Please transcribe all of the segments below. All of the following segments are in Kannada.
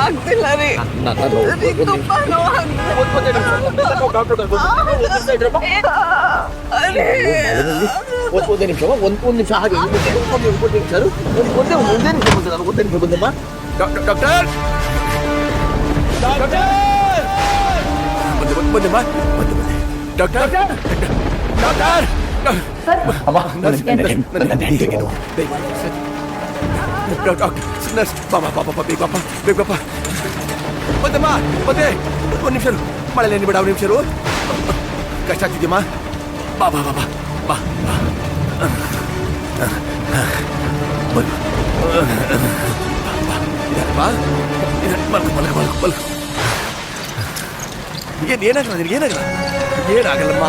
ಆಗ್ತಿಲ್ಲ ರೀ. ರೀ, ತುಂಬಾ ನೋವಾಗ್ತಿದೆ. ಒಂದೇ ನಿಮಿಷ ಒಂದು ನಿಮಿಷ ಹಾಗೆ ಒಂದೇ ನಿಮಿಷ ಬಂದಮ್ಮ. ಡಾಕ್ಟರ್ ಬಂದಮ್ಮ ಡಾಕ್ಟರ್ ಡಾಕ್ಟರ್ ನರ್ಸ್ ಬಾಬಾ ಬೇಗ ಬಾಪ ಬಂದಮ್ಮ ಬಂದೆ. ಒಂದು ನಿಮಿಷ ಮಳೆ ಬೇಡ, ಒಂದು ನಿಮಿಷ ಕಷ್ಟ ಆಗ್ತಿದ್ಯಮ್ಮ. ಬಾ ಬಾ ಬಾ ಬಾ ಬಾ ಮಲ್ಕ ಏನಾಗಲ್ಲ ನಿನಗೆ, ಏನಾಗಲ್ಲಮ್ಮ.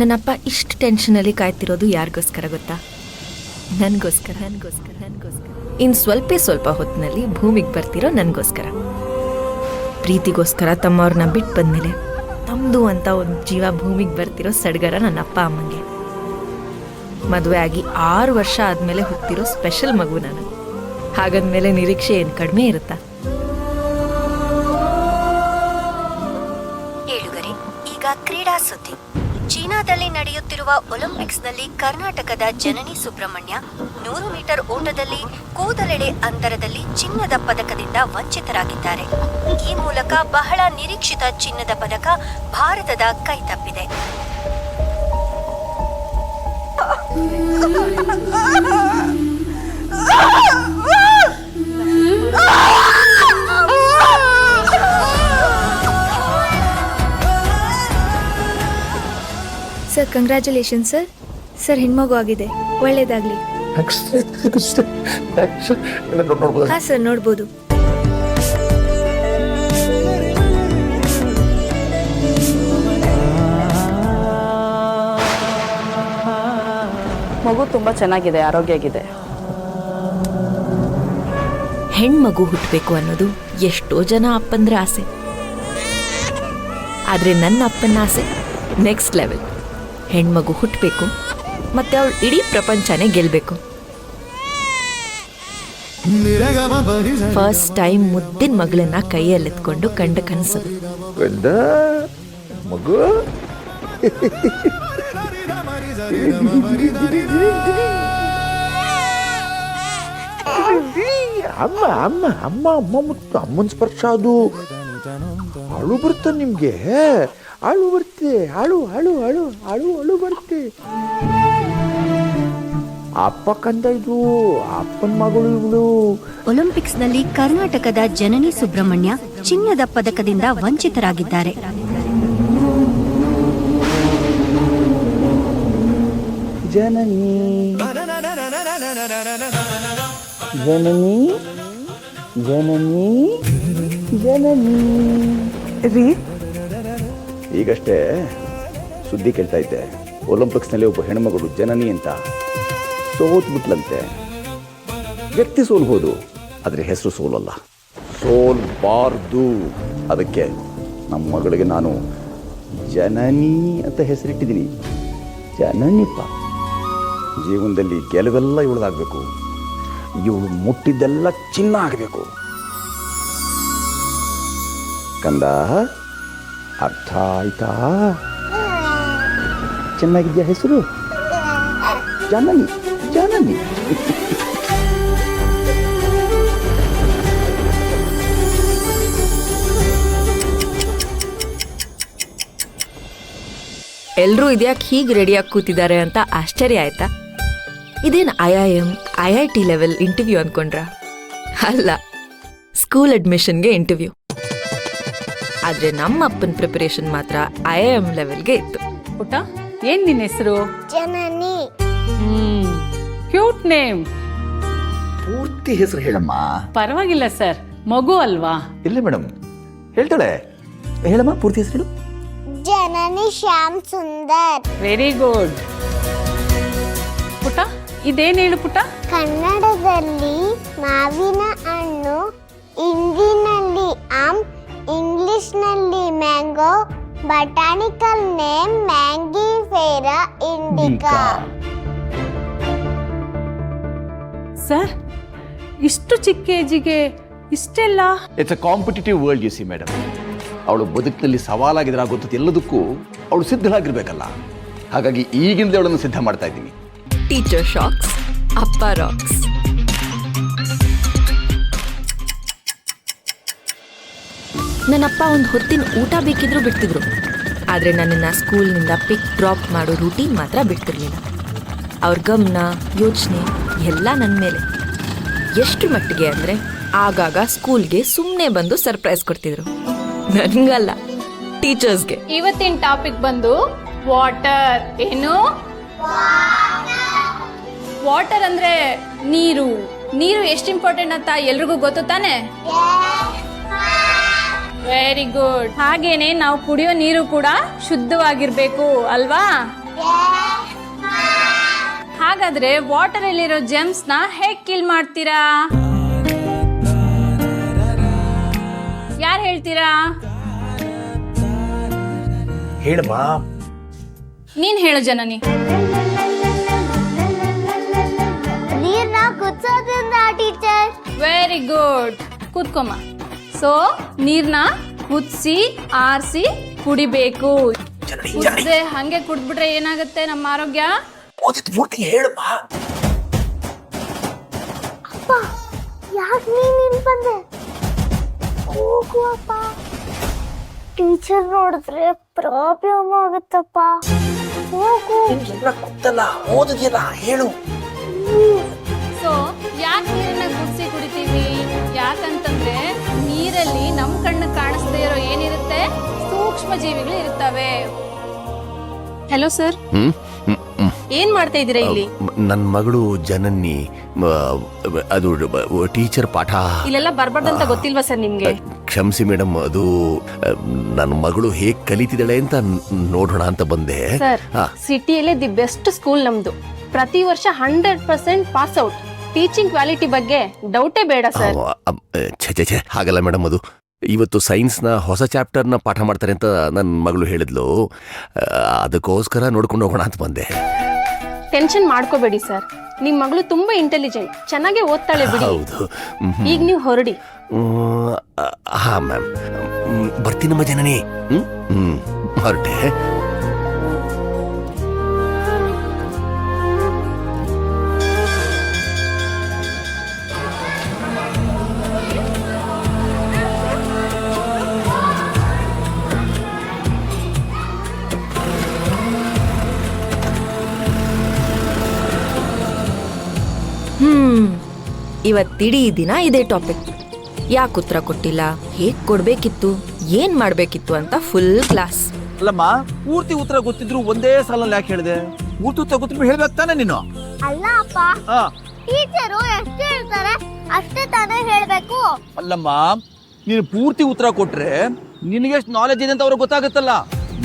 ನನ್ನಪ್ಪ ಇಷ್ಟು ಟೆನ್ಷನಲ್ಲಿ ಕಾಯ್ತಿರೋದು ಯಾರಿಗೋಸ್ಕರ ಗೊತ್ತಾ? ನನಗೋಸ್ಕರ. ಇನ್ನು ಸ್ವಲ್ಪ ಹೊತ್ತಿನಲ್ಲಿ ಭೂಮಿಗೆ ಬರ್ತಿರೋ ನನಗೋಸ್ಕರ. ಪ್ರೀತಿಗೋಸ್ಕರ ತಮ್ಮವ್ರನ್ನ ಬಿಟ್ಟು ಬಂದಮೇಲೆ ತಮ್ಮದು ಅಂತ ಒಂದು ಜೀವ ಭೂಮಿಗೆ ಬರ್ತಿರೋ ಸಡಗರ ನನ್ನ ಅಪ್ಪ ಅಮ್ಮಂಗೆ. ಮದುವೆ ಆಗಿ 6 ವರ್ಷ ಆದಮೇಲೆ ಹುಟ್ಟಿರೋ ಸ್ಪೆಷಲ್ ಮಗು ನಾನು. ಹಾಗಂದ್ಮೇಲೆ ನಿರೀಕ್ಷೆ ಏನು ಕಡಿಮೆ ಇರುತ್ತಾ? ಏಳುಗರೆ ಈಗ ಕ್ರೀಡಾ ಸುದ್ದಿ. ಚೀನಾದಲ್ಲಿ ನಡೆಯುತ್ತಿರುವ ಒಲಿಂಪಿಕ್ಸ್ನಲ್ಲಿ ಕರ್ನಾಟಕದ ಜನನಿ ಸುಬ್ರಹ್ಮಣ್ಯ 100 ಮೀಟರ್ ಓಟದಲ್ಲಿ ಕೂದಲೆಡೆ ಅಂತರದಲ್ಲಿ ಚಿನ್ನದ ಪದಕದಿಂದ ವಂಚಿತರಾಗಿದ್ದಾರೆ. ಈ ಮೂಲಕ ಬಹಳ ನಿರೀಕ್ಷಿತ ಚಿನ್ನದ ಪದಕ ಭಾರತದ ಕೈ ತಪ್ಪಿದೆ. Sir, congratulation sir. ಸರ್, ಹೆಣ್ಮಗು ಆಗಿದೆ. ಒಳ್ಳೇದಾಗ್ಲಿ. ಹಾಂ ಸರ್, ನೋಡ್ಬೋದು. ಮಗು ತುಂಬಾ ಚೆನ್ನಾಗಿದೆ, ಆರೋಗ್ಯ ಆಗಿದೆ. ಹೆಣ್ಮಗು ಹುಟ್ಟಬೇಕು ಅನ್ನೋದು ಎಷ್ಟೋ ಜನ ಅಪ್ಪಂದ್ರ ಆಸೆ. ಆದರೆ ನನ್ನ ಅಪ್ಪನ ಆಸೆ ನೆಕ್ಸ್ಟ್ ಲೆವೆಲ್. ಹೆಣ್ಮಗು ಹುಟ್ಟಬೇಕು ಮತ್ತೆ ಅವಳು ಇಡೀ ಪ್ರಪಂಚನೇ ಗೆಲ್ಲಬೇಕು. ಫಸ್ಟ್ ಟೈಮ್ ಮುದ್ದಿನ ಮಗಳನ್ನ ಕೈಯಲ್ಲೆತ್ಕೊಂಡು ಕಂಡ ಕನಸು. ಮಗು ಅಮ್ಮ ಅಮ್ಮ ಅಮ್ಮ ಅಮ್ಮ ಮತ್ತು ಅಮ್ಮನ ಸ್ಪರ್ಶ ಅದು. ಅಳು ಬರ್ತ ನಿಮ್ಗೆ, ಅಳು ಬರ್ತೆ, ಅಳು ಅಳು ಅಳು ಅಳು ಅಳು ಬರ್ತೆ. ಅಪ್ಪ ಕಂದ, ಇದು ಅಪ್ಪನ ಮಗಳು ಇವಳು. ಒಲಿಂಪಿಕ್ಸ್ನಲ್ಲಿ ಕರ್ನಾಟಕದ ಜನನಿ ಸುಬ್ರಹ್ಮಣ್ಯ ಚಿನ್ನದ ಪದಕದಿಂದ ವಂಚಿತರಾಗಿದ್ದಾರೆ. ಜನನಿ ಜನನಿ ಜನನಿ ಜನನಿ ರೀ, ಈಗಷ್ಟೇ ಸುದ್ದಿ ಕೇಳ್ತಾ ಇದ್ದೆ. ಒಲಿಂಪಿಕ್ಸ್ನಲ್ಲಿ ಒಬ್ಬ ಹೆಣ್ಮಗಳು ಜನನಿ ಅಂತ ಸೋತ್ಬಿಟ್ಲಂತೆ. ವ್ಯಕ್ತಿ ಸೋಲ್ಬೋದು, ಆದರೆ ಹೆಸರು ಸೋಲಲ್ಲ, ಸೋಲ್ಬಾರ್ದು. ಅದಕ್ಕೆ ನಮ್ಮ ಮಗಳಿಗೆ ನಾನು ಜನನಿ ಅಂತ ಹೆಸರಿಟ್ಟಿದ್ದೀನಿ. ಜನನಿಪ್ಪ. ಜೀವನದಲ್ಲಿ ಗೆಲುವೆಲ್ಲ ಇವಳದಾಗಬೇಕು. ಇವಳು ಮುಟ್ಟಿದ್ದೆಲ್ಲ ಚಿನ್ನ ಆಗಬೇಕು. ಕಂದ, ಅರ್ಥ ಆಯ್ತಾ? ಚೆನ್ನಾಗಿದ್ಯಾ ಹೆಸರು? ಜನನಿ ಜನನಿ. ಎಲ್ಲರೂ ಇದ್ಯಾಕೆ ಹೀಗೆ ರೆಡಿಯಾಗಿ ಕೂತಿದ್ದಾರೆ ಅಂತ ಆಶ್ಚರ್ಯ ಆಯ್ತಾ? ಇದೇನು IIM IIT ಲೆವೆಲ್ ಇಂಟರ್ವ್ಯೂ ಅಂದ್ಕೊಂಡ್ರಾ? ಅಲ್ಲ, ಸ್ಕೂಲ್ ಅಡ್ಮಿಷನ್ಗೆ ಇಂಟರ್ವ್ಯೂ. ಆದರೆ ನಮ್ಮ ಅಪ್ಪನ ಪ್ರಿಪರೇಷನ್ ಮಾತ್ರ IIM ಲೆವೆಲ್ಗೆ ಇತ್ತು. ಪುಟ್ಟ, ಏನ್ ನಿನ್ನ ಹೆಸರು? ಜನನಿ. Cute name. ಪೂರ್ತಿ ಹೆಸರು ಹೇಳಮ್ಮ. ಪರವಾಗಿಲ್ಲ ಸರ್, ಮಗು ಅಲ್ವಾ? ಇಲ್ಲ ಮೇಡಮ್, ಹೇಳ್ತಾಳೆ. ಹೇಳಮ್ಮ ಪೂರ್ತಿ ಹೆಸರು ಹೇಳು. ಜನನಿ ಶ್ಯಾಮ್ ಸುಂದರ್. Very good. ಪುಟ, ಇದೇನು ಹೇಳು ಪುಟ? ಕನ್ನಡದಲ್ಲಿ ಮಾವಿನ ಹಣ್ಣು, ಹಿಂದಿನಲ್ಲಿ ಆಮ್, ಇಂಗ್ಲಿಷ್ನಲ್ಲಿ mango, botanical name mangifera indica. Sir, ಇಷ್ಟು ಚಿಕ್ಕ ಏಜಿಗೆ ಇಷ್ಟೆಲ್ಲ? It's a competitive world you see madam. ಅವಳು ಬದುಕಿನಲ್ಲಿ ಸವಾಲಾಗಿದ್ರೆ ಆಗುತ್ತದೆ ಎಲ್ಲದಕ್ಕೂ ಅವಳು ಸಿದ್ಧಳಾಗಿರ್ಬೇಕಲ್ಲ. ಹಾಗಾಗಿ ಈಗಿಂದಲೇ ಅವಳನ್ನು ಸಿದ್ಧ ಮಾಡ್ತಾ ಇದ್ದೀನಿ. ಟೀಚರ್ ಶಾಕ್ಸ್, ಅಪ್ಪ ರಾಕ್ಸ್. ನನ್ನಪ್ಪ ಒಂದು ಹೊತ್ತಿನ ಊಟ ಬೇಕಿದ್ರು ಬಿಡ್ತಿದ್ರು, ಆದರೆ ನನ್ನನ್ನು ಸ್ಕೂಲ್ನಿಂದ ಪಿಕ್ ಡ್ರಾಪ್ ಮಾಡೋ ರೂಟೀನ್ ಮಾತ್ರ ಬಿಡ್ತಿರ್ಲಿಲ್ಲ. ಅವ್ರ ಗಮನ, ಯೋಚನೆ ಎಲ್ಲ ನನ್ನ ಮೇಲೆ. ಎಷ್ಟು ಮಟ್ಟಿಗೆ ಅಂದರೆ ಆಗಾಗ ಸ್ಕೂಲ್ಗೆ ಸುಮ್ಮನೆ ಬಂದು ಸರ್ಪ್ರೈಸ್ ಕೊಡ್ತಿದ್ರು. ನನಗಲ್ಲ, ಟೀಚರ್ಸ್ಗೆ. ಇವತ್ತಿನ ಟಾಪಿಕ್ ಬಂದು ವಾಟರ್. ಏನು? ವಾಟರ್ ಅಂದ್ರೆ ನೀರು. ನೀರು ಎಷ್ಟು ಇಂಪಾರ್ಟೆಂಟ್ ಅಂತ ಎಲ್ರಿಗೂ ಗೊತ್ತು ತಾನೆ? Very good. ಹಾಗೇನೆ ನಾವು ಕುಡಿಯೋ ನೀರು ಕೂಡ ಶುದ್ಧವಾಗಿರ್ಬೇಕು ಅಲ್ವಾ? ಹಾಗಾದ್ರೆ ವಾಟರ್ ಅಲ್ಲಿರೋ ಜೆಮ್ಸ್ ನ ಹೇಗ್ ಕಿಲ್ ಮಾಡ್ತೀರಾ? ಯಾರು ಹೇಳ್ತೀರಾ? ಹೇಳಮ್ಮ. ನೀನ್ ಹೇಳು ಜನನಿ. ನೀರ್ನ ಕುದಿಸೋದ್ರಿಂದ ಟೀಚರ್. Very good. ಕೂತ್ಕೊಮ್ಮ. ಸೊ ನೀರ್ನ ಕುದಿಸಿ ಆರಿಸಿ ಕುಡಿಬೇಕು. ಕುದ್ದೆ ಹಂಗೆ ಕುಡ್ಬಿಟ್ರೆ ಏನಾಗುತ್ತೆ ನಮ್ಮ ಆರೋಗ್ಯ? ಪೂರ್ತಿ ಹೇಳಮ್ಮ. ಅಪ್ಪ, ಯಾಕೆ ನೀನ್ ಬಂದೆ? ಹೋಗು ಅಪ್ಪ. ಟೀಚರ್ ನೋಡಿದ್ರೆ ಪ್ರಾಬ್ಲಮ್ ಆಗುತ್ತಪ್ಪ. ಹೋಗು. ಗೊತ್ತಲ್ಲ, ಓದಿದ್ಯಲ್ಲ, ಹೇಳು. ಸೊ ಯಾಕೆ ನೀರನ್ನ ಕುದಿಸಿ ಕುಡಿತೀವಿ? ಯಾಕಂತಂದ್ರೆ ನೀರಲ್ಲಿ ನಮ್ ಕಣ್ಣು ಕಾಣಿಸ್ದೇ ಇರೋ ಏನಿರುತ್ತೆ, ಸೂಕ್ಷ್ಮ ಜೀವಿಗಳು ಇರ್ತವೆ. ಹೆಲೋ ಸರ್, ಏನ್ ಮಾಡ್ತಾ ಇದೀರಾ ಇಲ್ಲಿ? ನನ್ನ ಮಗಳು ಜನನಿ ಅದು ಟೀಚರ್ ಪಾಠ ಇಲ್ಲೆಲ್ಲ ಬರ್ಬಾರ್ದಂತ ಗೊತ್ತಿಲ್ವಾ ಸರ್ ನಿಮ್ಗೆ? ಕ್ಷಮಿಸಿ ಮೇಡಮ್, ಅದು ನನ್ನ ಮಗಳು ಹೇಗ್ ಕಲಿತಿದ್ದಾಳೆ ಅಂತ ನೋಡೋಣ ಅಂತ ಬಂದೆ. ಸರ್, ಸಿಟಿಯಲ್ಲೇ ದಿ ಬೆಸ್ಟ್ ಸ್ಕೂಲ್ ನಮ್ದು. ಪ್ರತಿ ವರ್ಷ 100% ಪಾಸ್ ಔಟ್. ಟೀಚಿಂಗ್ ಕ್ವಾಲಿಟಿ ಬಗ್ಗೆ ಡೌಟೇ ಬೇಡ ಸರ್. ಛೆ ಹಾಗಲ್ಲ ಮೇಡಮ್, ಅದು ಇವತ್ತು ಸೈನ್ಸ್ನ ಹೊಸ ಚಾಪ್ಟರ್ನ ಪಾಠ ಮಾಡ್ತಾರೆ ಅಂತ ನನ್ನ ಮಗಳು ಹೇಳಿದ್ಲು. ಅದಕ್ಕೋಸ್ಕರ ನೋಡ್ಕೊಂಡು ಹೋಗೋಣ ಅಂತ ಬಂದೆ. ಟೆನ್ಷನ್ ಮಾಡ್ಕೋಬೇಡಿ ಸರ್, ನಿಮ್ ಮಗಳು ತುಂಬಾ ಇಂಟೆಲಿಜೆಂಟ್, ಚೆನ್ನಾಗಿ ಓದ್ತಾಳೆ ಬಿಡಿ. ಹೌದು. ಈಗ ನೀವು ಹೊರಡಿ. ಹಾ ಮ್ಯಾಮ್, ಬರ್ತೀನಮ್ಮ ಜನನಿ. ಹೊರಟೆ. ಇವತ್ತಿಡೀ ದಿನ ಇದೇ ಟಾಪಿಕ್. ಯಾಕೆ ಉತ್ತರ ಕೊಟ್ಟಿಲ್ಲ, ಹೇಗ್ ಕೊಡ್ಬೇಕಿತ್ತು, ಏನ್ ಮಾಡ್ಬೇಕಿತ್ತು ಅಂತ ಫುಲ್ ಕ್ಲಾಸ್. ಅಲ್ಲಮ್ಮ, ಪೂರ್ತಿ ಉತ್ತರ ಗೊತ್ತಿದ್ರು ಒಂದೇ ಸಾಲಲ್ಲಿ ಯಾಕೆ ಹೇಳಿದೆ? ಪೂರ್ತಿ ಉತ್ತರ ಗೊತ್ತಿದ್ರು ಹೇಳ್ಬೇಕು ತಾನೆ ನೀನು. ಅಲ್ಲ ಅಪ್ಪ, ಟೀಚರು ಎಷ್ಟು ಹೇಳ್ತಾರೆ ಅಷ್ಟೇ ತಾನೇ ಹೇಳ್ಬೇಕು. ಅಲ್ಲಮ್ಮ, ನೀನು ಪೂರ್ತಿ ಉತ್ತರ ಕೊಟ್ರೆ ನಿನಗೆ ಎಷ್ಟು ನಾಲೆಜ್ ಇದೆ ಅಂತ ಅವ್ರಿಗೆ ಗೊತ್ತಾಗುತ್ತಲ್ಲ.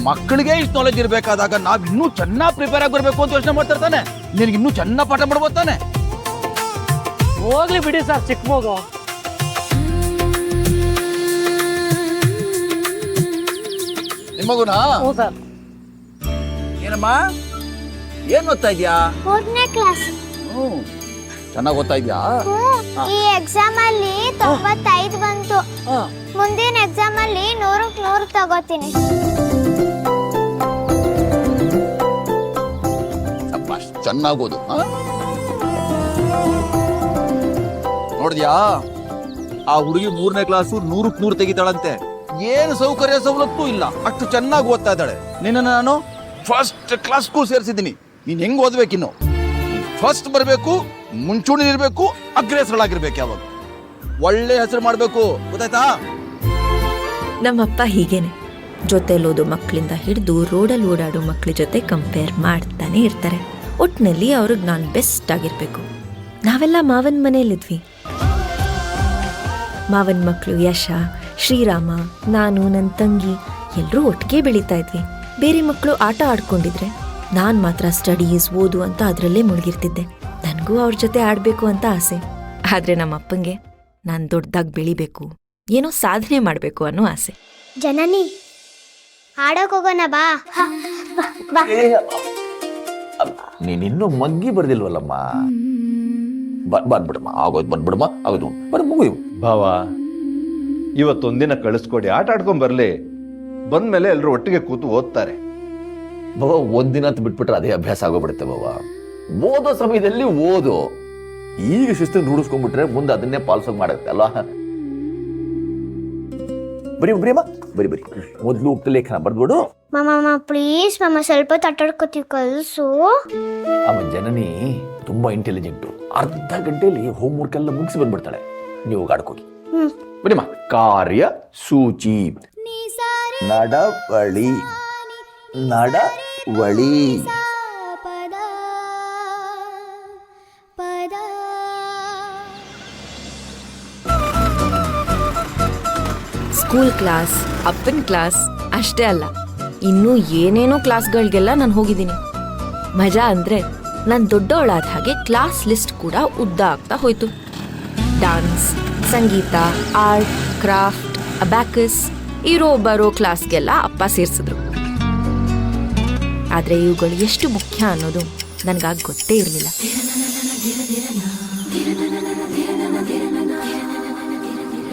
ಮಕ್ಕಳಿಗೆ ಇಷ್ಟು ನಾಲೆಜ್ ಇರ್ಬೇಕಾದಾಗ ನಾವ್ ಇನ್ನೂ ಚೆನ್ನಾಗಿ ಪ್ರಿಪೇರ್ ಆಗಿ ಬರ್ಬೇಕು ಅಂತ ಯೋಚನೆ ಮಾಡ್ತಾ ಇರ್ತಾನೆ. ನಿನಗೆ ಇನ್ನೂ ಚೆನ್ನಾಗಿ ಪಾಠ ಮಾಡ್ಬೋದು ತಾನೆ. ಹೋಗ್ಲಿ ಬಿಡಿ ಸರ್, ಚಿಕ್ಕ ಮಗು. ನಿಮ್ಮಗುನಾ? ಹ್ಞೂ ಸರ್. ಏನಮ್ಮ, ಏನ್ ಓದ್ತಾ ಇದ್ಯಾ? 4ನೇ ಕ್ಲಾಸ್. ಚೆನ್ನಾಗಿ ಓದ್ತಾ ಇದ್ಯಾ? ಈ ಎಕ್ಸಾಮ್ ಅಲ್ಲಿ 95 ಬಂತು. ಮುಂದಿನ ಎಕ್ಸಾಮ್ ಅಲ್ಲಿ 100ಕ್ಕೆ 100 ತಗೋತೀನಿ. ಚೆನ್ನಾಗಿ ಓದು. ನೋಡಿದ್ಯಾ, ಆ ಹುಡುಗಿ 3ನೇ ಕ್ಲಾಸು 100ಕ್ಕೆ 100 ತೆಗಿತಾಳಂತೆ. ಏನು ಸೌಕರ್ಯ ಸವಲತ್ತು ಇಲ್ಲ, ಅಷ್ಟು ಚೆನ್ನಾಗಿ ಓದ್ತಾ ಇದ್ದಾಳೆ. ನಿನ್ನ ನಾನು ಫಸ್ಟ್ ಕ್ಲಾಸ್ ಸ್ಕೂಲ್ ಸೇರಿಸಿದ್ದೀನಿ. ನೀನ್ ಹೆಂಗ್ ಓದ್ಬೇಕಿನ್ನು? ಫಸ್ಟ್ ಬರಬೇಕು, ಮುಂಚೂಣಿ ಇರ್ಬೇಕು, ಅಗ್ರೇಸರಳಾಗಿರ್ಬೇಕು. ಯಾವಾಗ ಒಳ್ಳೆ ಹೆಸರು ಮಾಡ್ಬೇಕು, ಗೊತ್ತಾಯ್ತಾ? ನಮ್ಮಪ್ಪ ಹೀಗೇನೆ, ಜೊತೆಲೋದು ಮಕ್ಕಳಿಂದ ಹಿಡಿದು ರೋಡಲ್ಲಿ ಓಡಾಡೋ ಮಕ್ಕಳ ಜೊತೆ ಕಂಪೇರ್ ಮಾಡ್ತಾನೆ ಇರ್ತಾರೆ. ಒಟ್ಟಿನಲ್ಲಿ ಅವ್ರಿಗೆ ನಾನು ಬೆಸ್ಟ್ ಆಗಿರ್ಬೇಕು. ನಾವೆಲ್ಲ ಮಾವನ ಮನೆಯಲ್ಲಿದ್ವಿ. ಮಾವನ ಮಕ್ಕಳು ಯಶ, ಶ್ರೀರಾಮ, ನಾನು, ನನ್ನ ತಂಗಿ ಎಲ್ಲರೂ ಒಟ್ಟಿಗೆ ಬೆಳೀತಾ ಇದ್ವಿ. ಬೇರೆ ಮಕ್ಕಳು ಆಟ ಆಡ್ಕೊಂಡಿದ್ರೆ ನಾನು ಮಾತ್ರ ಸ್ಟಡೀಸ್, ಓದು ಅಂತ ಅದರಲ್ಲೇ ಮುಳುಗಿರ್ತಿದ್ದೆ. ನನಗೂ ಅವ್ರ ಜೊತೆ ಆಡಬೇಕು ಅಂತ ಆಸೆ. ಆದರೆ ನಮ್ಮ ಅಪ್ಪಂಗೆ ನಾನು ದೊಡ್ಡದಾಗಿ ಬೆಳಿಬೇಕು, ಏನೋ ಸಾಧನೆ ಮಾಡಬೇಕು ಅನ್ನೋ ಆಸೆ. ಜನನಿ ಆಡೋಕ್ ಹೋಗೋಣ ಬಾ. ನೀನಿನ್ನೂ ಮಗ್ಗಿ ಬರ್ದಿಲ್ವಲ್ಲಮ್ಮ. ಬಂದ್ಬಿಡಮ್ಮ, ಆಗೋದು ಬಂದ್ಬಿಡಮ್ಮ, ಆಗೋದು ಮುಗಿಯು. ಭಾವ, ಇವತ್ತೊಂದಿನ ಕಳಿಸ್ಕೊಡಿ, ಆಟ ಆಡ್ಕೊಂಡ್ ಬರ್ಲಿ. ಬಂದ್ಮೇಲೆ ಎಲ್ಲರೂ ಒಟ್ಟಿಗೆ ಕೂತು ಓದ್ತಾರೆ. ಬಾಬಾ ಒಂದಿನ ಬಿಟ್ಬಿಟ್ರೆ ಅದೇ ಅಭ್ಯಾಸ ಆಗೋಗ್ಬಿಡುತ್ತೆ ಬಾಬಾ. ಓದೋ ಸಮಯದಲ್ಲಿ ಓದು, ಈಗ ಶಿಸ್ತು ರೂಢಿಸ್ಕೊಂಡ್ಬಿಟ್ರೆ ಮುಂದೆ ಅದನ್ನೇ ಪಾಲಿಸೋಕೆ ಮಾಡುತ್ತೆ ಅಲ್ವಾ? ಬರೀ ಮೊದಲು ಉಕ್ತ ಲೇಖನ ಬರ್ದ್ಬಿಡು. ಮಾಮ ಪ್ಲೀಸ್ ಮಾಮ, ಸ್ವಲ್ಪ ತಟ್ಟಾಡ್ಕೋತೀವಿ, ಕಲ್ಸು. ಅಮ್ಮ ಜನನಿ ತುಂಬಾ ಇಂಟೆಲಿಜೆಂಟು. ಅರ್ಧ ಗಂಟೆಯಲ್ಲಿ ಹೋಮ್ ವರ್ಕ್ ಎಲ್ಲ ಮುಗಿಸಿ ಬಂದ್ಬಿಡ್ತಾಳೆ. ನೀವು ಆಡ್ಕೋಗಿ ಬರೀಮ್ಮ. ಕಾರ್ಯ ಸೂಚಿ, ನಡವಳಿ. ಸ್ಕೂಲ್ ಕ್ಲಾಸ್, ಅಪ್ಪನ ಕ್ಲಾಸ್ ಅಷ್ಟೇ ಅಲ್ಲ, ಇನ್ನೂ ಏನೇನೋ ಕ್ಲಾಸ್ಗಳಿಗೆಲ್ಲ ನಾನು ಹೋಗಿದ್ದೀನಿ. ಮಜಾ ಅಂದರೆ ನಾನು ದೊಡ್ಡವಳಾದ ಹಾಗೆ ಕ್ಲಾಸ್ ಲಿಸ್ಟ್ ಕೂಡ ಉದ್ದ ಆಗ್ತಾ ಹೋಯ್ತು. ಡ್ಯಾನ್ಸ್, ಸಂಗೀತ, ಆರ್ಟ್, ಕ್ರಾಫ್ಟ್, ಅಬ್ಯಾಕಸ್ ಇರೋ ಬರೋ ಕ್ಲಾಸ್ಗೆಲ್ಲ ಅಪ್ಪ ಸೇರಿಸಿದ್ರು. ಆದರೆ ಇವುಗಳು ಎಷ್ಟು ಮುಖ್ಯ ಅನ್ನೋದು ನನಗಾಗ ಗೊತ್ತೇ ಇರಲಿಲ್ಲ.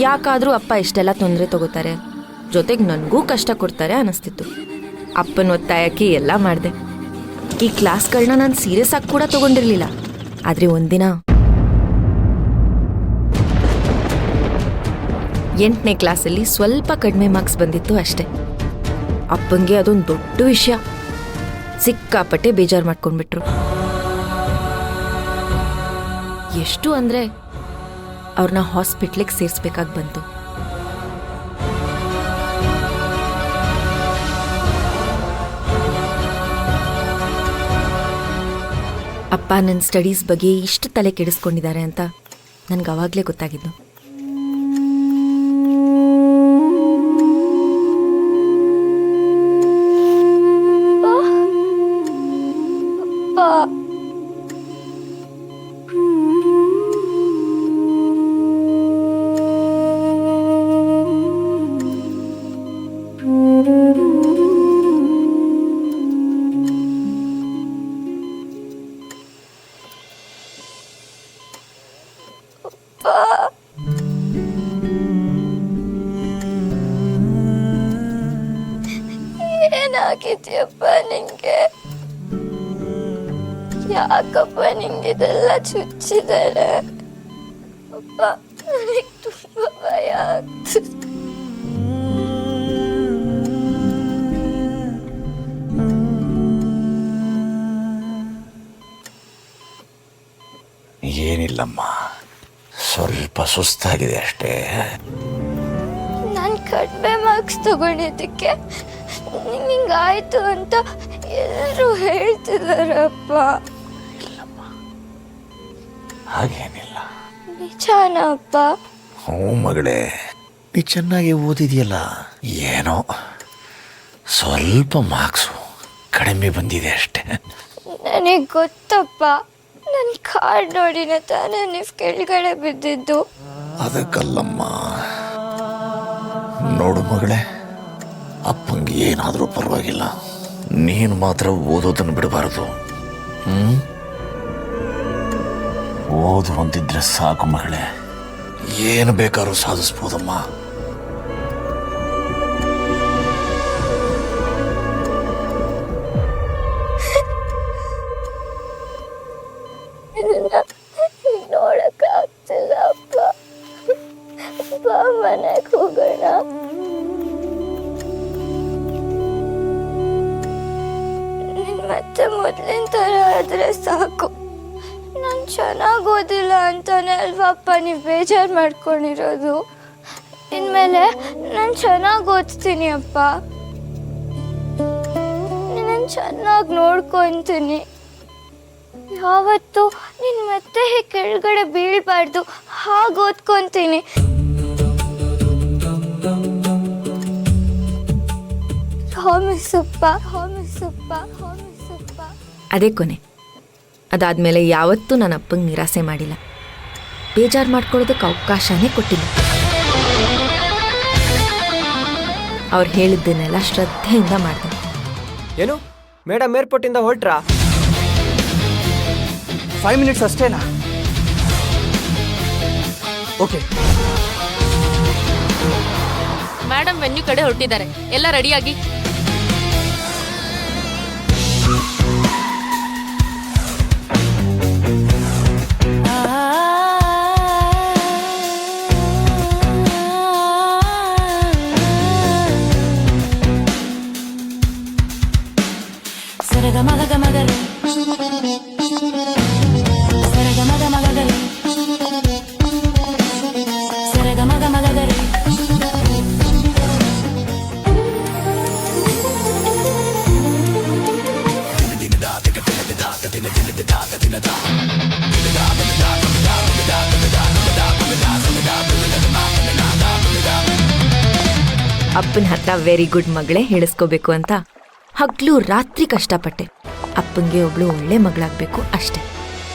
ಯಾಕಾದರೂ ಅಪ್ಪ ಇಷ್ಟೆಲ್ಲ ತೊಂದರೆ ತಗೋತಾರೆ, ಜೊತೆಗೆ ನನಗೂ ಕಷ್ಟ ಕೊಡ್ತಾರೆ ಅನ್ನಿಸ್ತಿತ್ತು. ಅಪ್ಪನ ಒತ್ತಾಯಕ್ಕೆ ಎಲ್ಲ ಮಾಡಿದೆ. ಈ ಕ್ಲಾಸ್ಗಳನ್ನ ನಾನು ಸೀರಿಯಸ್ ಆಗಿ ಕೂಡ ತಗೊಂಡಿರಲಿಲ್ಲ. ಆದರೆ ಒಂದಿನ 8ನೇ ಕ್ಲಾಸಲ್ಲಿ ಸ್ವಲ್ಪ ಕಡಿಮೆ ಮಾರ್ಕ್ಸ್ ಬಂದಿತ್ತು ಅಷ್ಟೆ. ಅಪ್ಪಂಗೆ ಅದೊಂದು ದೊಡ್ಡ ವಿಷಯ. ಸಿಕ್ಕಾಪಟ್ಟೆ ಬೇಜಾರು ಮಾಡ್ಕೊಂಡ್ಬಿಟ್ರು. ಎಷ್ಟು ಅಂದರೆ ಅವ್ರನ್ನ ಹಾಸ್ಪಿಟ್ಲಿಗೆ ಸೇರಿಸ್ಬೇಕಾಗಿ ಬಂತು. ಅಪ್ಪ ನನ್ನ ಸ್ಟಡೀಸ್ ಬಗ್ಗೆ ಇಷ್ಟು ತಲೆ ಕೆಡಿಸ್ಕೊಂಡಿದ್ದಾರೆ ಅಂತ ನನಗೆ ಅವಾಗಲೇ ಗೊತ್ತಾಗಿದ್ದು. ಏನಾಗಿದ್ಯಪ್ಪ ನಿಂಗೆ? ಯಾಕಪ್ಪ ನಿಂಗಿದೆಲ್ಲ ಚುಚ್ಚಿದ್ದಾರೆ? ಅಪ್ಪ, ನನಗೆ ತುಂಬ ಭಯ ಆಗ್ತದೆ. ಏನಿಲ್ಲಮ್ಮ, ಸ್ವಲ್ಪ ಸುಸ್ತಾಗಿದೆ ಅಷ್ಟೇ. ನಾನು ಕಡಿಮೆ ಮಾರ್ಕ್ಸ್ ತಗೊಂಡಿದ್ದಕ್ಕೆ ಹಿಂಗಾಯ್ತು ಅಂತ ಎಲ್ಲರೂ ಹೇಳ್ತಿದಾರಪ್ಪ. ಹಾಗೇನಿಲ್ಲ. ನಿಜಾನಪ್ಪ? ಹ್ಞೂ ಮಗಳೇ, ನೀ ಚೆನ್ನಾಗಿ ಓದಿದೆಯಲ್ಲ. ಏನೋ ಸ್ವಲ್ಪ ಮಾರ್ಕ್ಸು ಕಡಿಮೆ ಬಂದಿದೆ ಅಷ್ಟೇ. ನನಗೆ ಗೊತ್ತಪ್ಪ, ನನ್ನ ಕಾರ್ಡ್ ನೋಡಿನ ತಾನೇ ನೀವು ಕೆಳಗಡೆ ಬಿದ್ದಿದ್ದು. ಅದಕ್ಕಲ್ಲಮ್ಮ. ನೋಡು ಮಗಳೇ, ಅಪ್ಪಂಗೆ ಏನಾದರೂ ಪರವಾಗಿಲ್ಲ, ನೀನು ಮಾತ್ರ ಓದೋದನ್ನು ಬಿಡಬಾರದು. ಓದು ಅಂತಿದ್ರೆ ಸಾಕು ಮಗಳೇ, ಏನು ಬೇಕಾದ್ರೂ ಸಾಧಿಸ್ಬೋದಮ್ಮ. ನೋಡಕ್ಕಾಗ್ತಿಲ್ಲ ಅಪ್ಪ. ಬಾ ಮನೆಗೆ ಹೋಗೋಣ. ಮತ್ತೆ ಮೊದಲಿನ ಥರ ಆದರೆ ಸಾಕು. ನಾನು ಚೆನ್ನಾಗಿ ಓದಿಲ್ಲ ಅಂತಾನೆ ಅಲ್ವಪ್ಪ ನೀವು ಬೇಜಾರು ಮಾಡ್ಕೊಂಡಿರೋದು. ಇನ್ಮೇಲೆ ನಾನು ಚೆನ್ನಾಗಿ ಓದ್ತೀನಿ ಅಪ್ಪ. ನಾನು ಚೆನ್ನಾಗಿ ನೋಡ್ಕೊತೀನಿ. ಯಾವತ್ತು ನೀನು ಮತ್ತೆ ಕೆಳಗಡೆ ಬೀಳ್ಬಾರ್ದು, ಹಾಗೆ ಓದ್ಕೊಂತೀನಿ. ಅದೇ ಕೊನೆ. ಅದಾದ್ಮೇಲೆ ಯಾವತ್ತೂ ನನ್ನ ಅಪ್ಪಂಗೆ ನಿರಾಸೆ ಮಾಡಿಲ್ಲ, ಬೇಜಾರು ಮಾಡ್ಕೊಳ್ಳೋದಕ್ಕೆ ಅವಕಾಶನೇ ಕೊಟ್ಟಿಲ್ಲ. ಅವ್ರು ಹೇಳಿದ್ದನ್ನೆಲ್ಲ ಶ್ರದ್ಧೆಯಿಂದ ಮಾಡಿದೆ. ಏನು ಮೇಡಮ್ ಏರ್ಪೋರ್ಟಿಂದ ಹೊರಟ್ರಾ? 5 ಮಿನಿಟ್ಸ್ ಅಷ್ಟೇನಾ? ಓಕೆ. ಮೇಡಮ್ ವೆನ್ಯೂ ಕಡೆ ಹೊರಟಿದ್ದಾರೆ, ಎಲ್ಲ ರೆಡಿಯಾಗಿ. ಅಪ್ಪನ ಹತ್ರ ವೆರಿ ಗುಡ್ ಮಗಳೇ ಹೇಳಿಸ್ಕೋಬೇಕು ಅಂತ ಹಗ್ಲು ರಾತ್ರಿ ಕಷ್ಟಪಟ್ಟೆ. ಅಪ್ಪಂಗೆ ಒಬ್ಳು ಒಳ್ಳೆ ಮಗಳಾಗಬೇಕು ಅಷ್ಟೇ,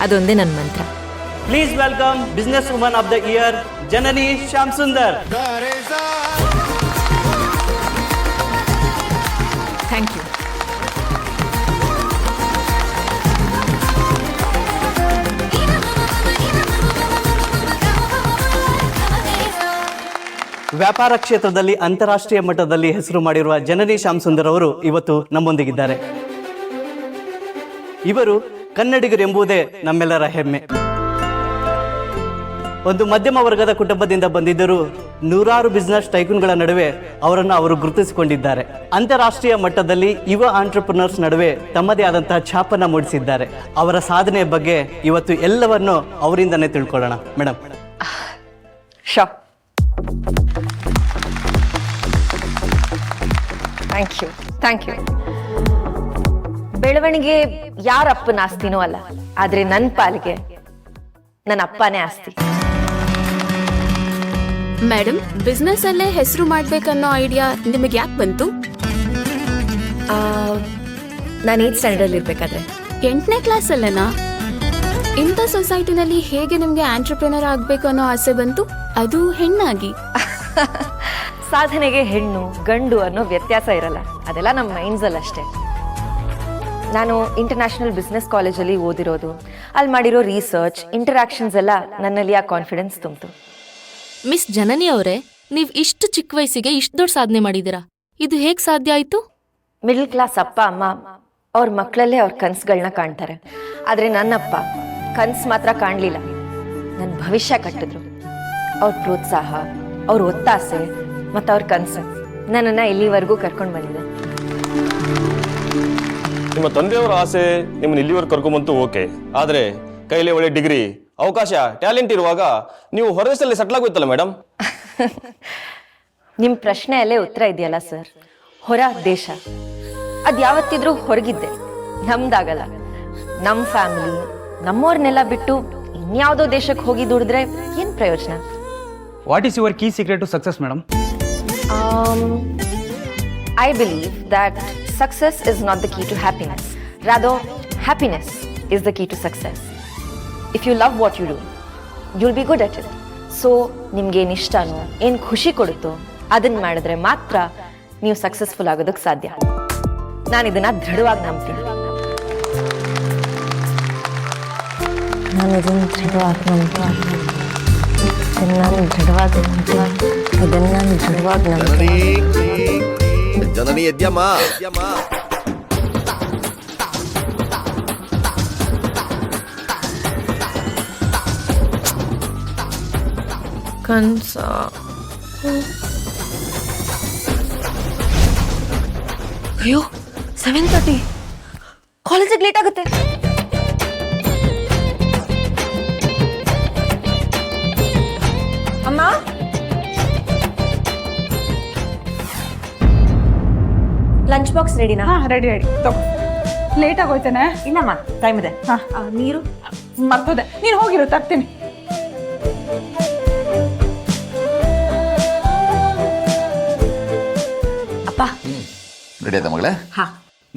ಅದೊಂದೇ ನನ್ನ ಮಂತ್ರ. Please welcome business woman of the year Janani Shyam Sundar. Thank you. ವ್ಯಾಪಾರ ಕ್ಷೇತ್ರದಲ್ಲಿ ಅಂತಾರಾಷ್ಟ್ರೀಯ ಮಟ್ಟದಲ್ಲಿ ಹೆಸರು ಮಾಡಿರುವ ಜನನಿ ಶ್ಯಾಮ್ ಸುಂದರ್ ಅವರು ಇವತ್ತು ನಮ್ಮೊಂದಿಗಿದ್ದಾರೆ. ಇವರು ಕನ್ನಡಿಗರು ಎಂಬುದೇ ನಮ್ಮೆಲ್ಲರ ಹೆಮ್ಮೆ. ಒಂದು ಮಧ್ಯಮ ವರ್ಗದ ಕುಟುಂಬದಿಂದ ಬಂದಿದ್ದರೂ ನೂರಾರು ಬಿಸ್ನೆಸ್ ಟೈಕೂನ್ಗಳ ನಡುವೆ ಅವರನ್ನು ಅವರು ಗುರುತಿಸಿಕೊಂಡಿದ್ದಾರೆ. ಅಂತಾರಾಷ್ಟ್ರೀಯ ಮಟ್ಟದಲ್ಲಿ ಯುವ ಆಂಟ್ರಪ್ರನರ್ಸ್ ನಡುವೆ ತಮ್ಮದೇ ಆದಂತಹ ಛಾಪನ್ನು ಮೂಡಿಸಿದ್ದಾರೆ. ಅವರ ಸಾಧನೆಯ ಬಗ್ಗೆ ಇವತ್ತು ಎಲ್ಲವನ್ನು ಅವರಿಂದನೇ ತಿಳ್ಕೊಳ್ಳೋಣ. ಮೇಡಮ್. Thank you. ಬೆಳವಣಿಗೆ ಯಾರ ಅಪ್ಪನ ಆಸ್ತಿನೂ ಅಲ್ಲ, ಆದ್ರೆ ನನ್ನ ಪಾಲಿಗೆ ನನ್ನ ಅಪ್ಪನೇ ಆಸ್ತಿ. ಮೇಡಮ್, ಬಿಸ್ನೆಸ್ ಅಲ್ಲೇ ಹೆಸರು ಮಾಡ್ಬೇಕನ್ನೋ ಐಡಿಯಾ ನಿಮಗೆ ಯಾಕೆ ಬಂತು? ನಾನು 8th ಸ್ಟ್ಯಾಂಡರ್ಡ್ ಇರ್ಬೇಕಾದ್ರೆ. 8ನೇ ಕ್ಲಾಸ್ ಅಲ್ಲೇನಾ? ಇಂಥ ಸೊಸೈಟಿನಲ್ಲಿ ಹೇಗೆ ನಿಮ್ಗೆ ಆಂಟ್ರಪ್ರಿನರ್ ಆಗ್ಬೇಕು ಅನ್ನೋ ಆಸೆ ಬಂತು, ಅದು ಹೆಣ್ಣಾಗಿ? ಸಾಧನೆಗೆ ಹೆಣ್ಣು ಗಂಡು ಅನ್ನೋ ವ್ಯತ್ಯಾಸ ಇರಲ್ಲ, ಅದೆಲ್ಲ ನಮ್ಮ ಮೈಂಡ್ಸಲ್ಲಿ ಅಷ್ಟೇ. ನಾನು ಇಂಟರ್ನ್ಯಾಷನಲ್ ಬಿಸ್ನೆಸ್ ಕಾಲೇಜಲ್ಲಿ ಓದಿರೋದು, ಅಲ್ಲಿ ಮಾಡಿರೋ ರಿಸರ್ಚ್ ಇಂಟರಾಕ್ಷನ್ಸ್ ಎಲ್ಲ ನನ್ನಲ್ಲಿ ಆ ಕಾನ್ಫಿಡೆನ್ಸ್ ತುಂಬಿತು. ಮಿಸ್ ಜನನಿ ಅವರೇ, ನೀವು ಇಷ್ಟು ಚಿಕ್ಕ ವಯಸ್ಸಿಗೆ ಇಷ್ಟು ದೊಡ್ಡ ಸಾಧನೆ ಮಾಡಿದ್ದೀರಾ, ಇದು ಹೇಗೆ ಸಾಧ್ಯ ಆಯಿತು? ಮಿಡಲ್ ಕ್ಲಾಸ್ ಅಪ್ಪ ಅಮ್ಮ ಅವ್ರ ಮಕ್ಕಳಲ್ಲೇ ಅವ್ರ ಕನಸುಗಳನ್ನ ಕಾಣ್ತಾರೆ, ಆದರೆ ನನ್ನಪ್ಪ ಕನಸು ಮಾತ್ರ ಕಾಣಲಿಲ್ಲ, ನನ್ನ ಭವಿಷ್ಯ ಕಟ್ಟಿದ್ರು. ಅವ್ರ ಪ್ರೋತ್ಸಾಹ, ಅವ್ರ ಒತ್ತಾಸೆ ಮತ್ತು ಅವ್ರ ಕನಸು ನನ್ನನ್ನು ಇಲ್ಲಿವರೆಗೂ ಕರ್ಕೊಂಡು ಬಂದಿದೆ. ನಿಮ್ಮ ತಂದೆಯವರ ಆಸೆ ನಿಮ್ಮನ್ನು ಇಲ್ಲಿವರೆಗೆ ಕರ್ಕೊಂಬಂತು ಓಕೆ, ಆದರೆ ಕೈಲಿ ಒಳ್ಳೆ ಡಿಗ್ರಿ, ಅವಕಾಶ, ಟ್ಯಾಲೆಂಟ್ ಇರುವಾಗ ನೀವು ಹೊರದೇಶದಲ್ಲಿ ಸೆಟ್ಲ್ ಆಗೋಯ್ತಲ್ಲ ಮೇಡಮ್? ನಿಮ್ಮ ಪ್ರಶ್ನೆಯಲ್ಲೇ ಉತ್ತರ ಇದೆಯಲ್ಲ ಸರ್. ಹೊರ ದೇಶ ಅದು ಯಾವತ್ತಿದ್ರೂ ಹೊರಗಿದ್ದೆ, ನಮ್ದಾಗಲ್ಲ. ನಮ್ಮ ಫ್ಯಾಮಿಲಿ ನಮ್ಮವ್ರನ್ನೆಲ್ಲ ಬಿಟ್ಟು ಇನ್ಯಾವುದೋ ದೇಶಕ್ಕೆ ಹೋಗಿ ದುಡಿದ್ರೆ ಏನು ಪ್ರಯೋಜನ? What is your key secret to success madam? I believe that success is not the key to happiness. Rather, happiness is the key to success. If you love what you do, you'll be good at it. So, ನಿಮ್ಗೆ ಏನು ಇಷ್ಟನೋ, ಏನು ಖುಷಿ ಕೊಡುತ್ತೋ ಅದನ್ನ ಮಾಡಿದ್ರೆ ಮಾತ್ರ ನೀವು ಸಕ್ಸಸ್ಫುಲ್ ಆಗೋದಕ್ಕೆ ಸಾಧ್ಯ. ನಾನು ಇದನ್ನ ದೃಢವಾಗಿ ನಂಬ್ತೀನಿ. ಜನನಿ ಎದ್ಯಮ್ಮ ಕನ್ಸ ಅಯ್ಯೋ 7:30 ಕಾಲೇಜಿಗೆ ಲೇಟ್ ಆಗುತ್ತೆ. ಅಮ್ಮ, ಲಂಚ್ ಬಾಕ್ಸ್ ರೆಡಿನಾ? ರೆಡಿ ತಗೋ. ಲೇಟ್ ಆಗೋಯ್ತೇನೆ. ಇಲ್ಲಮ್ಮ ಟೈಮ್ ಇದೆ. ಹಾ. ನೀರು ಮರ್ತೋದೆ, ನೀನು ಹೋಗಿರು ತರ್ತೀನಿ. ಅಪ್ಪ ರೆಡಿ ಆಯ್ತಾ ಮಗಳೇ? ಹಾ.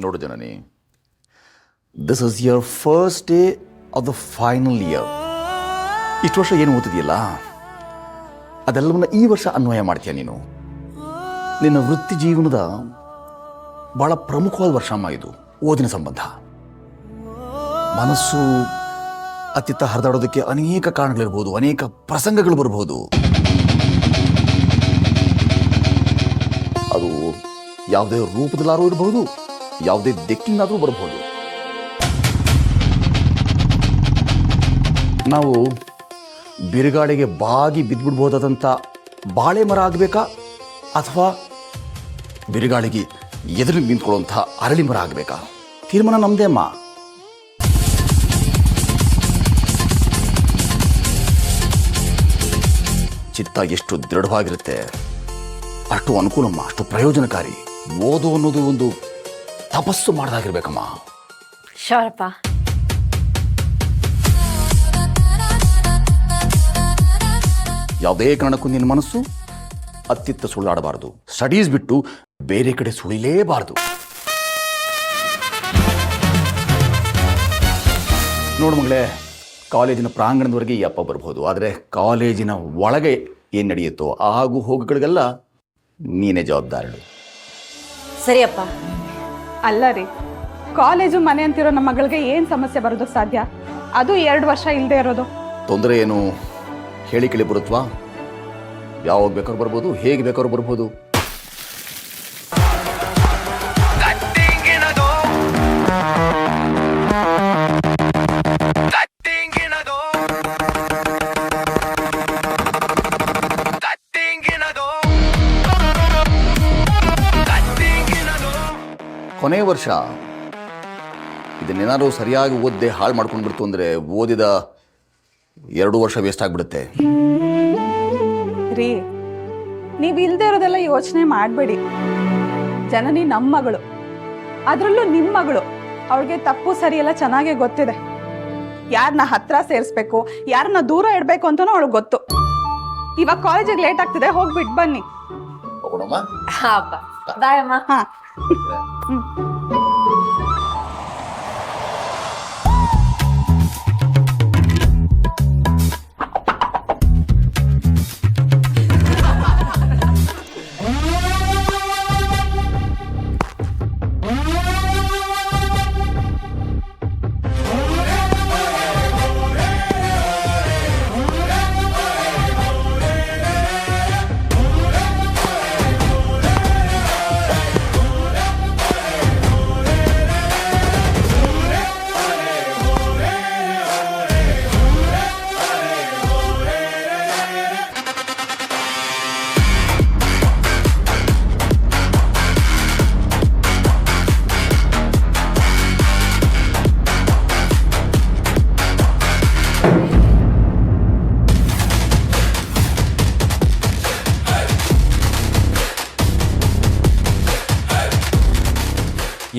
ನೋಡು Janani, this is your first day of the final year. ಇಷ್ಟು ವರ್ಷ ಏನು ಓದಿದೆಯಲ್ಲ ಅದೆಲ್ಲವನ್ನ ಈ ವರ್ಷ ಅನ್ವಯ ಮಾಡ್ತೀಯ ನೀನು. ನಿನ್ನ ವೃತ್ತಿ ಜೀವನದ ಬಹಳ ಪ್ರಮುಖವಾದ ವರ್ಷ ಅಮ್ಮ ಇದು. ಓದಿನ ಸಂಬಂಧ ಮನಸ್ಸು ಅತ್ತಿತ್ತ ಹರಿದಾಡೋದಕ್ಕೆ ಅನೇಕ ಕಾರಣಗಳಿರ್ಬೋದು, ಅನೇಕ ಪ್ರಸಂಗಗಳು ಬರಬಹುದು. ಅದು ಯಾವುದೇ ರೂಪದಲ್ಲಾದ್ರೂ ಇರಬಹುದು, ಯಾವುದೇ ದಿಕ್ಕಿನಾದ್ರೂ ಬರಬಹುದು. ನಾವು ಬಿರುಗಾಳಿಗೆ ಬಾಗಿ ಬಿದ್ದುಬಿಡ್ಬೋದಾದಂಥ ಬಾಳೆ ಮರ ಆಗಬೇಕಾ ಅಥವಾ ಬಿರುಗಾಳಿಗೆ ಎದುರು ನಿಂತ್ಕೊಳ್ಳುವಂಥ ಅರಳಿ ಮರ ಆಗಬೇಕಾ? ತೀರ್ಮಾನ ನಮ್ಮದೇ ಅಮ್ಮ. ಚಿತ್ತ ಎಷ್ಟು ದೃಢವಾಗಿರುತ್ತೆ ಅಷ್ಟು ಅನುಕೂಲಮ್ಮ, ಅಷ್ಟು ಪ್ರಯೋಜನಕಾರಿ. ಓದು ಅನ್ನೋದು ಒಂದು ತಪಸ್ಸು ಮಾಡ್ದಾಗಿರ್ಬೇಕಮ್ಮ. ಶೋರಪ್ಪ. ಯಾವುದೇ ಕಾರಣಕ್ಕೂ ನಿನ್ನ ಮನಸ್ಸು ಅತ್ತಿತ್ತ ಸುಳ್ಳಾಡಬಾರದು. ಸ್ಟಡೀಸ್ ಬಿಟ್ಟು ಬೇರೆ ಕಡೆ ಸುಳಿಲೇಬಾರದು. ನೋಡು ಮಗಳೇ, ಕಾಲೇಜಿನ ಪ್ರಾಂಗಣದವರೆಗೆ ಈ ಅಪ್ಪ ಬರ್ಬೋದು, ಆದರೆ ಕಾಲೇಜಿನ ಒಳಗೆ ಏನು ನಡೆಯುತ್ತೋ ಆಗು ಹೋಗುಗಳಿಗೆಲ್ಲ ನೀನೇ ಜವಾಬ್ದಾರಳು. ಸರಿಯಪ್ಪ. ಅಲ್ಲ ರೀ, ಕಾಲೇಜು ಮನೆ ಅಂತಿರೋ ನಮ್ಮ ಮಗಳಿಗೆ ಏನು ಸಮಸ್ಯೆ ಬರೋದಕ್ಕೆ ಸಾಧ್ಯ? ಅದು 2 ವರ್ಷ ಇಲ್ಲದೆ ಇರೋದು. ತೊಂದರೆ ಏನು ಹೇಳಿ ಕೇಳಿ ಬರುತ್ವಾ? ಯಾವಾಗ ಬೇಕಾದ್ರೂ ಬರ್ಬೋದು, ಹೇಗೆ ಬೇಕಾದ್ರೂ ಬರ್ಬೋದು. ಕೊನೆ ವರ್ಷ ಇದನ್ನೇನಾದ್ರು ಸರಿಯಾಗಿ ಓದ್ದೆ ಹಾಳು ಮಾಡ್ಕೊಂಡ್ಬಿಡ್ತು ಅಂದರೆ ಓದಿದ 2 ವರ್ಷ ವೇಸ್ಟ್ ಆಗಿಬಿಡುತ್ತೆ. ರೀ, ನೀವು ಇಲ್ಲದೆ ಇರೋದೆಲ್ಲ ಯೋಚನೆ ಮಾಡಬೇಡಿ. ಜನನಿ ನಮ್ಮ ಮಗಳು, ಅದರಲ್ಲೂ ನಿಮ್ಮ ಮಗಳು. ಅವಳಿಗೆ ತಪ್ಪು ಸರಿ ಎಲ್ಲ ಚೆನ್ನಾಗೇ ಗೊತ್ತಿದೆ. ಯಾರನ್ನ ಹತ್ರ ಸೇರಿಸ್ಬೇಕು, ಯಾರನ್ನ ದೂರ ಇಡಬೇಕು ಅಂತನೂ ಅವಳಿಗೆ ಗೊತ್ತು. ಇವಾಗ ಕಾಲೇಜಿಗೆ ಲೇಟ್ ಆಗ್ತಿದೆ, ಹೋಗ್ಬಿಟ್ಟು ಬನ್ನಿ. ಹಾ ಅಪ್ಪ. ಬಾಯ್ ಅಮ್ಮ. ಹಾ.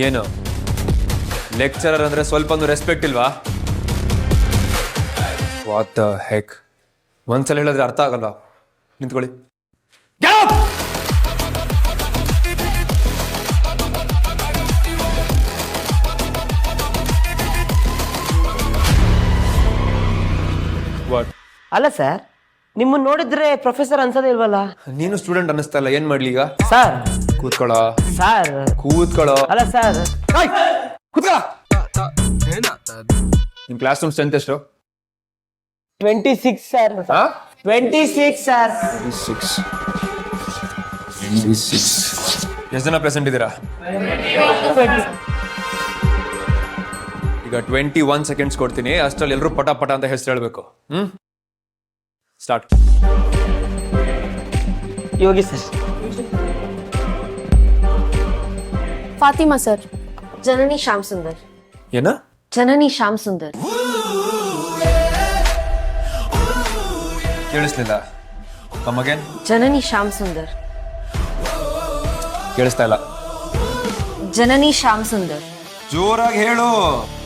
ಏನು ಲೆಕ್ಚರರ್ ಅಂದ್ರೆ ಸ್ವಲ್ಪ ರೆಸ್ಪೆಕ್ಟ್ ಇಲ್ವಾ? What the heck? ಒಂದ್ಸಲ ಹೇಳಿದ್ರೆ ಅರ್ಥ ಆಗಲ್ಲ. ನಿಂತ್ಕೊಳ್ಳಿ. ವಾಟ್? ಅಲ್ಲ ಸರ್, ನಿಮ್ಮನ್ನ ನೋಡಿದ್ರೆ ಪ್ರೊಫೆಸರ್ ಅನ್ಸೋದೇ ಇಲ್ವಲ್ಲ? ನೀನು ಸ್ಟೂಡೆಂಟ್ ಅನ್ನಿಸ್ತಾ ಇಲ್ಲ. ಏನ್ ಮಾಡ್ಲಿ ಈಗ? ಸರ್ ಕೂತ್ಕೊಳ್ಳೋ. ಸರ್ ಕೂತ್ಕೊಳ್ಳೋ. ಅಲ್ಲ ಸರ್, ಕೂತ್ಕೊಳ್ಳೋ. ನಿಮ್ ಕ್ಲಾಸ್ ರೂಮ್ ಸ್ಟ್ರೆಂತ್ ಎಷ್ಟು? 26 ಸರ್. 26 ಸರ್. 26. ಎಷ್ಟು ಜನ ಪ್ರೆಸೆಂಟ್ ಇದ್ದೀರಾ? ಈಗ 21 ಸೆಕೆಂಡ್ಸ್ ಕೊಡ್ತೀನಿ. ಅಷ್ಟ್ರಲ್ಲಿ ಎಲ್ಲರೂ ಪಟ ಪಟ ಅಂತ ಹೆಸರು ಹೇಳ್ಬೇಕು. Start. Yogi sir. Fatima sir. Janani Shyam Sundar. ಏನ? ಜನನಿ ಶ್ಯಾಮ್ ಸುಂದರ್. ಕೇಳಿಸ್ಲಿಲ್ಲ. ಕಮ್ಮಗೇನ್? ಜನನಿ ಶ್ಯಾಮ್ ಸುಂದರ್. ಕೇಳಿಸ್ತಾ ಇಲ್ಲ. ಜನನಿ ಶ್ಯಾಮ್ ಸುಂದರ್. ಜೋರಾಗಿ ಹೇಳು.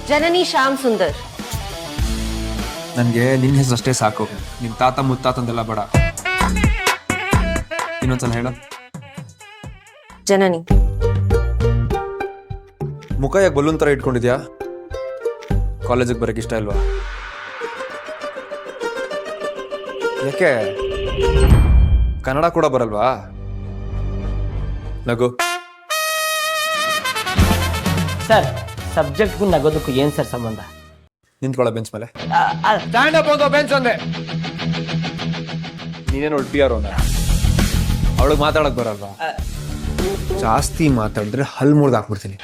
ಜನನಿ ಶ್ಯಾಮ್ ಸುಂದರ್. ನನಗೆ ನಿನ್ನ ಹೆಸರು ಅಷ್ಟೇ ಸಾಕು, ನಿಮ್ ತಾತ ಮುತ್ತಾತಂದೆಲ್ಲ ಬೇಡ. ಇನ್ನೊಂದ್ಸಲ ಹೇಳು. ಜನನಿ. ಮುಖ ಯಾಕೆ ಬಲೂನ್ ತರ ಇಟ್ಕೊಂಡಿದ್ಯಾ? ಕಾಲೇಜಿಗೆ ಬರಕ್ಕೆ ಇಷ್ಟ ಇಲ್ವಾ? ಯಾಕೆ ಕನ್ನಡ ಕೂಡ ಬರಲ್ವಾ? ನಗು. ಸರ್, ಸಬ್ಜೆಕ್ಟ್ಗೂ ನಗೋದಕ್ಕೂ ಏನ್ ಸರ್ ಸಂಬಂಧ? ನಿಂತ್ಕೊಳ್ಳೋ ಬೆಂಚ್ ಮೇಲೆ. ಸ್ಟ್ಯಾಂಡ್ ಅಪ್ ಹೋಗೋ ಬೆಂಚ್ ಅಂದೆ. ನೀನೇನು ಪಿಯಾರೋ ಅವಳಿಗೆ ಮಾತಾಡಕ್ ಬರಲ್ವಾ? ಜಾಸ್ತಿ ಮಾತಾಡಿದ್ರೆ ಹಲ್ ಮುರ್ದು ಹಾಕ್ಬಿಡ್ತೀನಿ.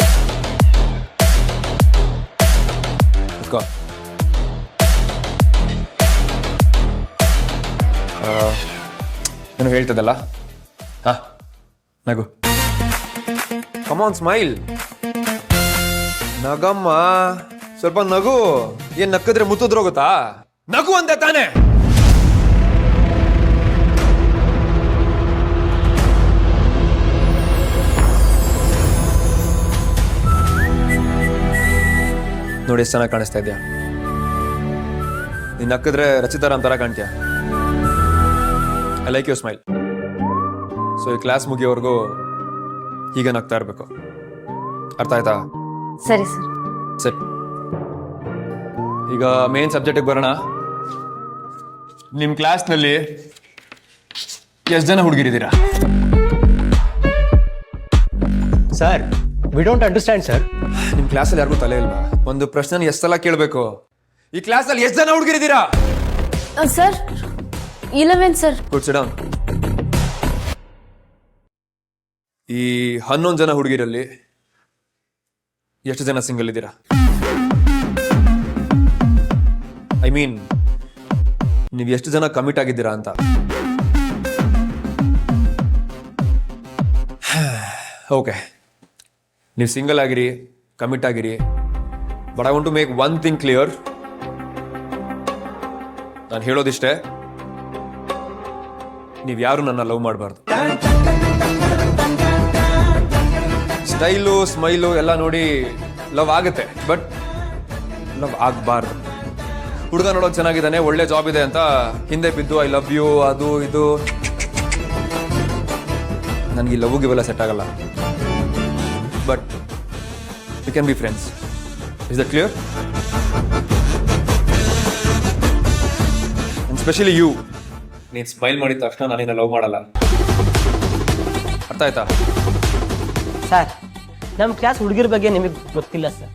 ಏನು ಹೇಳ್ತದಲ್ಲ? ಹಾ, ನಗು. ಕಮಾನ್, ಸ್ಮೈಲ್. ನಗಮ್ಮ, ಸ್ವಲ್ಪ ನಗು. ಏನ್ ನಕ್ಕಿದ್ರೆ ಮುತ್ತುದ್ರೋಗುತ್ತಾ? ನಗು ಅಂತೆ ತಾನೆ. ನೋಡಿ ಎಷ್ಟು ಚೆನ್ನಾಗಿ ಕಾಣಿಸ್ತಾ ಇದೆಯಾ. ನೀನ್ ನಕ್ಕಿದ್ರೆ ರಚಿತಾರಾಮ್ ತರ ಕಾಣ್ತೀಯ. I like you smile. So ಈ ಕ್ಲಾಸ್ ಮುಗಿಯೋವರೆಗೂ ಹೀಗೆ ನಗ್ತಾ ಇರ್ಬೇಕು. ಅರ್ಥ ಆಯ್ತಾ? ಸರಿ ಸರ್. ಸರಿ, ಈಗ ಮೇನ್ ಸಬ್ಜೆಕ್ಟಿಗೆ ಬರೋಣ. ನಿಮ್ ಕ್ಲಾಸ್ನಲ್ಲಿ ಎಷ್ಟು ಜನ ಹುಡುಗಿರಿದ್ದೀರಾ? Sir, we don't understand sir. ನಿಮ್ ಕ್ಲಾಸಲ್ಲಿ ಯಾರಿಗೂ ತಲೆ ಇಲ್ವಾ? ಒಂದು ಪ್ರಶ್ನೆ ಎಷ್ಟು ಸಲ ಕೇಳಬೇಕು? ಈ ಕ್ಲಾಸಲ್ಲಿ ಎಷ್ಟು ಜನ ಹುಡುಗಿರಿದ್ದೀರಾ? Sir, 11 sir. Good, sit down. ಈ 11 ಜನ ಹುಡುಗಿರಲ್ಲಿ ಎಷ್ಟು ಜನ ಸಿಂಗಲ್ ಇದ್ದೀರಾ? ಐ ಮೀನ್, ನೀವು ಎಷ್ಟು ಜನ ಕಮಿಟ್ ಆಗಿದ್ದೀರಾ ಅಂತ. ಓಕೆ, ನೀವು ಸಿಂಗಲ್ ಆಗಿರಿ, ಕಮಿಟ್ ಆಗಿರಿ. But I want to make one thing clear. ನಾನು ಹೇಳೋದಿಷ್ಟೇ, ನೀವು ಯಾರು ನನ್ನ ಲವ್ ಮಾಡಬಾರ್ದು. ಸ್ಟೈಲು, ಸ್ಮೈಲು ಎಲ್ಲ ನೋಡಿ ಲವ್ ಆಗುತ್ತೆ, ಬಟ್ ಲವ್ ಆಗಬಾರ್ದು. ಹುಡುಗ ನೋಡೋದು ಚೆನ್ನಾಗಿದ್ದಾನೆ, ಒಳ್ಳೆ ಜಾಬ್ ಇದೆ ಅಂತ ಹಿಂದೆ ಬಿದ್ದು ಐ ಲವ್ ಯು ಅದು ಇದು. ನನಗೆ ಈ ಲವ್ಗೆ ಇವೆಲ್ಲ ಸೆಟ್ ಆಗಲ್ಲ. But we can be friends. Is that clear? Specially you. ನೀನು ಸ್ಮೈಲ್ ಮಾಡಿದ ತಕ್ಷಣ ನಾನಿನ್ನ ಲವ್ ಮಾಡಲ್ಲ. ಅರ್ಥ ಆಯ್ತಾ? ಸರ್, ನಮ್ಮ ಕ್ಲಾಸ್ ಹುಡುಗಿರ ಬಗ್ಗೆ ನಿಮಗೆ ಗೊತ್ತಿಲ್ಲ ಸರ್.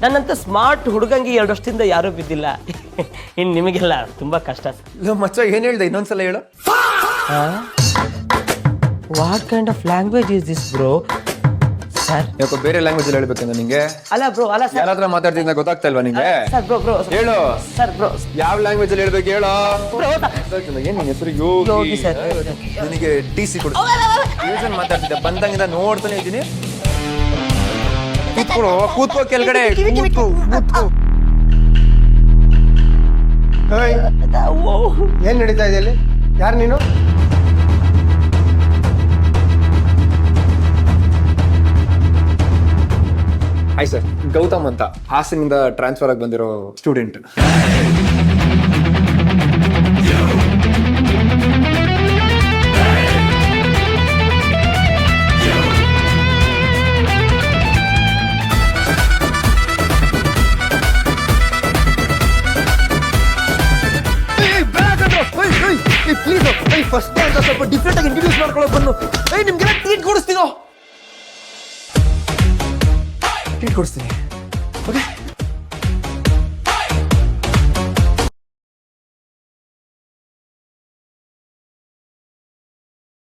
ನನ್ನಂತ ಸ್ಮಾರ್ಟ್ ಹುಡುಗಂಗೆ 2 ವರ್ಷದಿಂದ ಯಾರೂ ಬಿದ್ದಿಲ್ಲ. ಇನ್ನು ನಿಮಗೆಲ್ಲ ತುಂಬಾ ಕಷ್ಟ ಸರ್. ಮಚ್ಚ, ಏನ್ ಹೇಳ್ದೆ? ಇನ್ನೊಂದ್ಸಲ ಹೇಳು. What kind of language is this bro? Sir, ಯಾಕೋ ಬೇರೆ ಲ್ಯಾಂಗ್ವೇಜ್ ಅಲ್ಲಿ ಹೇಳ್ಬೇಕಂದ್ರೆ ನಿಂಗೆ? ಅಲ್ಲ ಬ್ರೋ, ಅಲ್ಲ ಸರ್. ಯಾರ ಹತ್ರ ಮಾತಾಡ್ತಿದ್ದ ಗೊತ್ತಾಗ್ತಾ ಇಲ್ವಾ ನಿಂಗೆ? ಸರ್, ಬ್ರೋ ಹೇಳು. ಸರ್, ಬ್ರೋ, ಯಾವ ಲ್ಯಾಂಗ್ವೇಜ್ ಅಲ್ಲಿ ಹೇಳ್ಬೇಕು ಹೇಳು. ಏನ್ ನಿನ್ನ ಹೆಸರು? ಯೋಗಿ ಸರ್. ನನಗೆ TC ಕೊಡು. ಏನ್ ಮಾತಾಡ್ತಿದ್ದೆ? ಬಂದಂಗಿಂದ ನೋಡ್ತಾನೆ ಇದ್ದೀನಿ. ಕೂತ್ಕೋ ಕೆಳಗಡೆ. ಏನ್ ನಡೀತಾ ಇದೆ ಅಲ್ಲಿ? ಯಾರು ನೀನು? ಹಾಯ್ ಸರ್, ಗೌತಮ್ ಅಂತ, ಹಾಸನಿಂದ ಟ್ರಾನ್ಸ್ಫರ್ ಆಗಿ ಬಂದಿರೋ ಸ್ಟೂಡೆಂಟ್. ಫಸ್ಟ್ ಅಂತ ಸ್ವಲ್ಪ ಡಿಫ್ರೆಂಟ್ ಆಗಿ ಇಂಟ್ರೊಡ್ಯೂಸ್ ಮಾಡ್ಕೊಳ್ಳೋಕೆ ಬಂದು ನಿಮ್ಗೆಲ್ಲ ಟ್ರೀಟ್ ಕೊಡಿಸ್ತೀನಿ. ಓಕೆ.